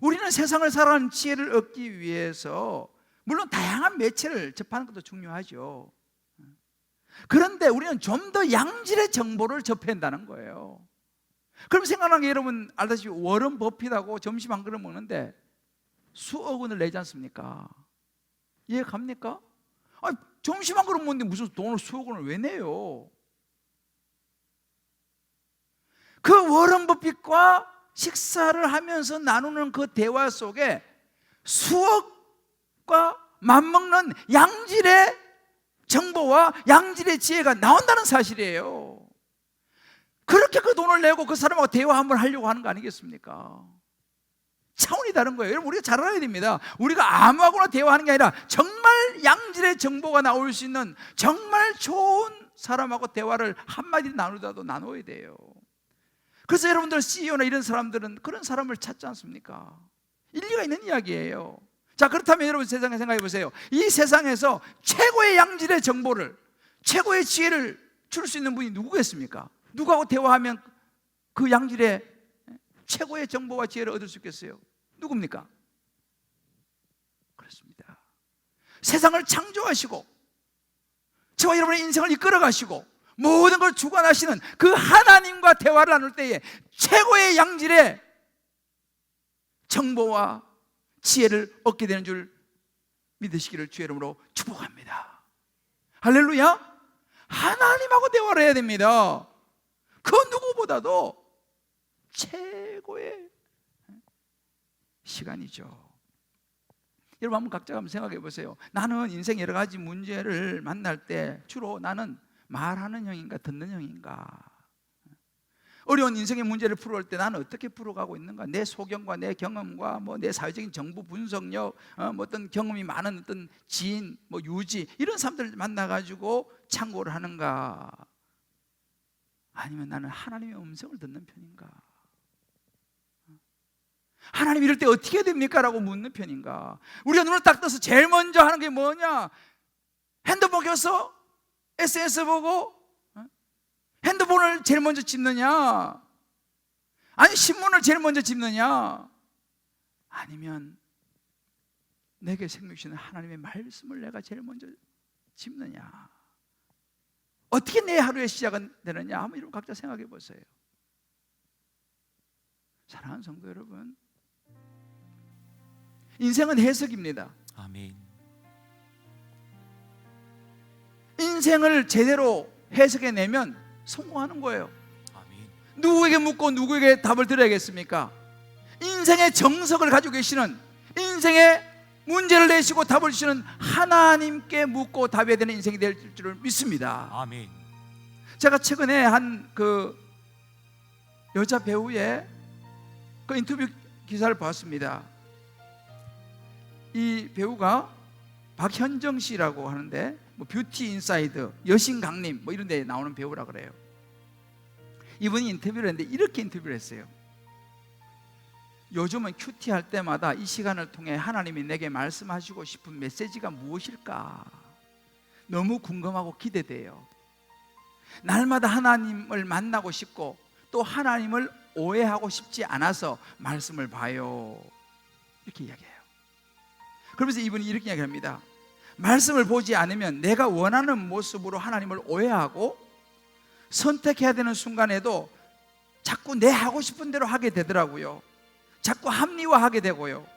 A: 우리는 세상을 살아가는 지혜를 얻기 위해서 물론 다양한 매체를 접하는 것도 중요하죠. 그런데 우리는 좀 더 양질의 정보를 접해야 한다는 거예요. 그럼 생각나는 게, 여러분 알다시피 워런 버핏하고 점심 한 그릇 먹는데 수억 원을 내지 않습니까? 이해 갑니까? 점심 한 그릇 먹는데 무슨 돈을 수억 원을 왜 내요? 그 워런 버핏과 식사를 하면서 나누는 그 대화 속에 수억과 맞먹는 양질의 정보와 양질의 지혜가 나온다는 사실이에요. 그렇게 그 돈을 내고 그 사람하고 대화 한번 하려고 하는 거 아니겠습니까? 차원이 다른 거예요. 여러분, 우리가 잘 알아야 됩니다. 우리가 아무하고나 대화하는 게 아니라 정말 양질의 정보가 나올 수 있는 정말 좋은 사람하고 대화를 한마디 나누다도 나눠야 돼요. 그래서 여러분들 CEO나 이런 사람들은 그런 사람을 찾지 않습니까? 일리가 있는 이야기예요. 자, 그렇다면 여러분 세상에 생각해 보세요. 이 세상에서 최고의 양질의 정보를, 최고의 지혜를 줄 수 있는 분이 누구겠습니까? 누구하고 대화하면 그 양질의 최고의 정보와 지혜를 얻을 수 있겠어요? 누굽니까? 그렇습니다. 세상을 창조하시고 저와 여러분의 인생을 이끌어 가시고 모든 걸 주관하시는 그 하나님과 대화를 나눌 때에 최고의 양질의 정보와 지혜를 얻게 되는 줄 믿으시기를 주의 이름으로 축복합니다. 할렐루야. 하나님하고 대화를 해야 됩니다. 그 누구보다도 최고의 시간이죠. 여러분 한번 각자가 한번 생각해 보세요. 나는 인생 여러 가지 문제를 만날 때 주로 나는 말하는 형인가 듣는 형인가? 어려운 인생의 문제를 풀어올 때 나는 어떻게 풀어가고 있는가? 내 소견과 내 경험과 뭐 내 사회적인 정보 분석력, 뭐 어떤 경험이 많은 어떤 지인, 뭐 유지 이런 사람들 만나가지고 참고를 하는가? 아니면 나는 하나님의 음성을 듣는 편인가? 하나님 이럴 때 어떻게 해야 됩니까? 라고 묻는 편인가? 우리가 눈을 딱 떠서 제일 먼저 하는 게 뭐냐? 핸드폰 켜서 SNS 보고 핸드폰을 제일 먼저 집느냐? 아니 신문을 제일 먼저 집느냐? 아니면 내게 생명 주시는 하나님의 말씀을 내가 제일 먼저 집느냐? 어떻게 내 하루의 시작은 되느냐? 한번 여러분 각자 생각해 보세요. 사랑하는 성도 여러분, 인생은 해석입니다.
B: 아멘.
A: 인생을 제대로 해석해내면 성공하는 거예요.
B: 아멘.
A: 누구에게 묻고 누구에게 답을 드려야겠습니까? 인생의 정석을 가지고 계시는, 인생의 문제를 내시고 답을 주시는 하나님께 묻고 답해야 되는 인생이 될 줄을 믿습니다.
B: 아멘.
A: 제가 최근에 한 그 여자 배우의 그 인터뷰 기사를 봤습니다. 이 배우가 박현정 씨라고 하는데 뭐 뷰티 인사이드, 여신 강림 뭐 이런 데 나오는 배우라 그래요. 이분이 인터뷰를 했는데 이렇게 인터뷰를 했어요. 요즘은 큐티 할 때마다 이 시간을 통해 하나님이 내게 말씀하시고 싶은 메시지가 무엇일까 너무 궁금하고 기대돼요. 날마다 하나님을 만나고 싶고 또 하나님을 오해하고 싶지 않아서 말씀을 봐요. 이렇게 이야기해요. 그러면서 이분이 이렇게 이야기합니다. 말씀을 보지 않으면 내가 원하는 모습으로 하나님을 오해하고 선택해야 되는 순간에도 자꾸 내 하고 싶은 대로 하게 되더라고요. 자꾸 합리화하게 되고요.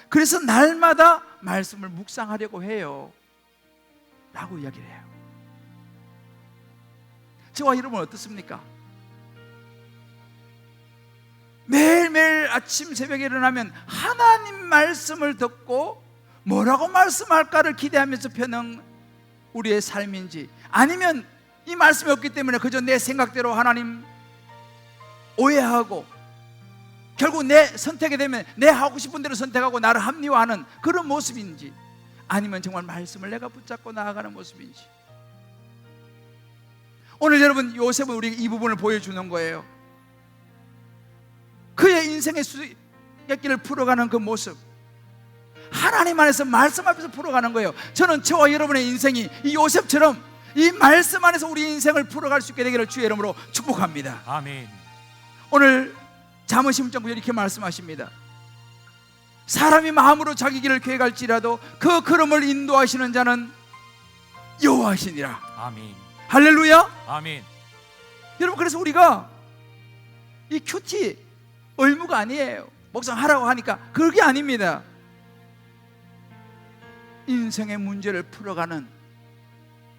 A: 그래서 날마다 말씀을 묵상하려고 해요 라고 이야기를 해요. 저와 여러분 어떻습니까? 매일매일 아침 새벽에 일어나면 하나님 말씀을 듣고 뭐라고 말씀할까를 기대하면서 펴는 우리의 삶인지, 아니면 이 말씀이 없기 때문에 그저 내 생각대로 하나님 오해하고 결국 내 선택이 되면 내 하고 싶은 대로 선택하고 나를 합리화하는 그런 모습인지, 아니면 정말 말씀을 내가 붙잡고 나아가는 모습인지. 오늘 여러분 요셉은 우리에게 이 부분을 보여주는 거예요. 그의 인생의 수수께끼를 풀어가는 그 모습, 하나님 안에서 말씀 앞에서 풀어가는 거예요. 저는 저와 여러분의 인생이 이 요셉처럼 이 말씀 안에서 우리 인생을 풀어갈 수 있게 되기를 주의 이름으로 축복합니다.
B: 아멘.
A: 오늘 잠언 10장 9절 이렇게 말씀하십니다. 사람이 마음으로 자기 길을 계획할지라도 그 걸음을 인도하시는 자는 여호와시니라.
B: 아멘.
A: 할렐루야.
B: 아멘.
A: 여러분, 그래서 우리가 이 큐티 의무가 아니에요. 묵상하라고 하니까 그게 아닙니다. 인생의 문제를 풀어가는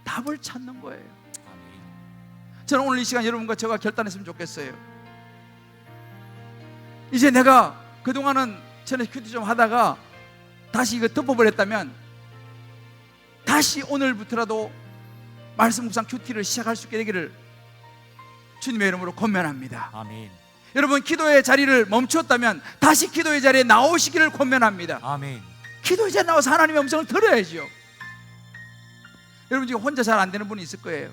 A: 답을 찾는 거예요.
B: 아멘.
A: 저는 오늘 이 시간 여러분과 제가 결단했으면 좋겠어요. 이제 내가 그동안은 전에 큐티 좀 하다가 다시 이거 덮어버렸다면 다시 오늘부터라도 말씀 묵상 큐티를 시작할 수 있게 되기를 주님의 이름으로 권면합니다.
B: 아멘.
A: 여러분, 기도의 자리를 멈췄다면 다시 기도의 자리에 나오시기를 권면합니다.
B: 아멘.
A: 기도의 자리에 나와서 하나님의 음성을 들어야죠. 여러분, 지금 혼자 잘 안 되는 분이 있을 거예요.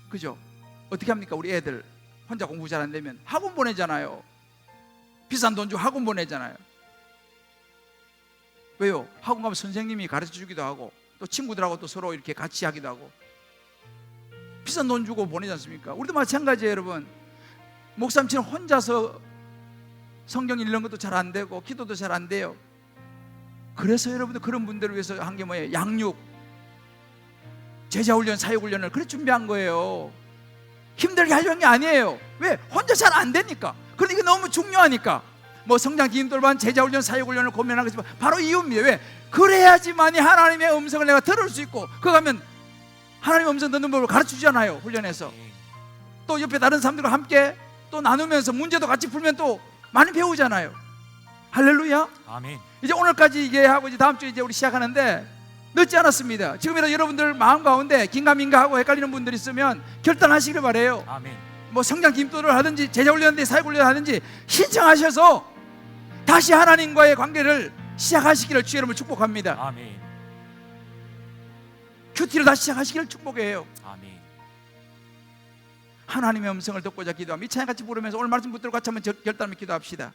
A: 그죠? 어떻게 합니까? 우리 애들 혼자 공부 잘 안 되면 학원 보내잖아요. 비싼 돈 주고 학원 보내잖아요. 왜요? 학원 가면 선생님이 가르쳐 주기도 하고 또 친구들하고 또 서로 이렇게 같이 하기도 하고 비싼 돈 주고 보내지 않습니까? 우리도 마찬가지예요. 여러분, 목사님처럼 혼자서 성경 읽는 것도 잘 안 되고 기도도 잘 안 돼요. 그래서 여러분들 그런 분들을 위해서 한 게 뭐예요? 양육, 제자훈련, 사역훈련을 그래 준비한 거예요. 힘들게 하려는 게 아니에요. 왜? 혼자 잘 안 되니까. 그런데 이게 너무 중요하니까 뭐 성장 기임돌반, 제자훈련, 사역훈련을 고민하는 것이 바로 이유입니다. 왜? 그래야지만이 하나님의 음성을 내가 들을 수 있고, 그거 가면 하나님의 음성 듣는 법을 가르쳐주잖아요. 훈련해서 또 옆에 다른 사람들과 함께 또 나누면서 문제도 같이 풀면 또 많이 배우잖아요. 할렐루야.
B: 아멘.
A: 이제 오늘까지 이게 하고 이제 다음 주에 이제 우리 시작하는데 늦지 않았습니다. 지금이라도 여러분들 마음 가운데 긴가민가하고 헷갈리는 분들 있으면 결단하시길 바래요.
B: 아멘.
A: 뭐 성장 기도를 하든지 제자훈련인데 사역훈련을 하든지 신청하셔서 다시 하나님과의 관계를 시작하시기를 주의 이름으로 축복합니다.
B: 아멘.
A: 큐티를 다시 시작하시기를 축복해요.
B: 아멘.
A: 하나님의 음성을 듣고자 기도합니다. 이 찬양 같이 부르면서 오늘 말씀 붙들고 같이 한번 결단하며 기도합시다.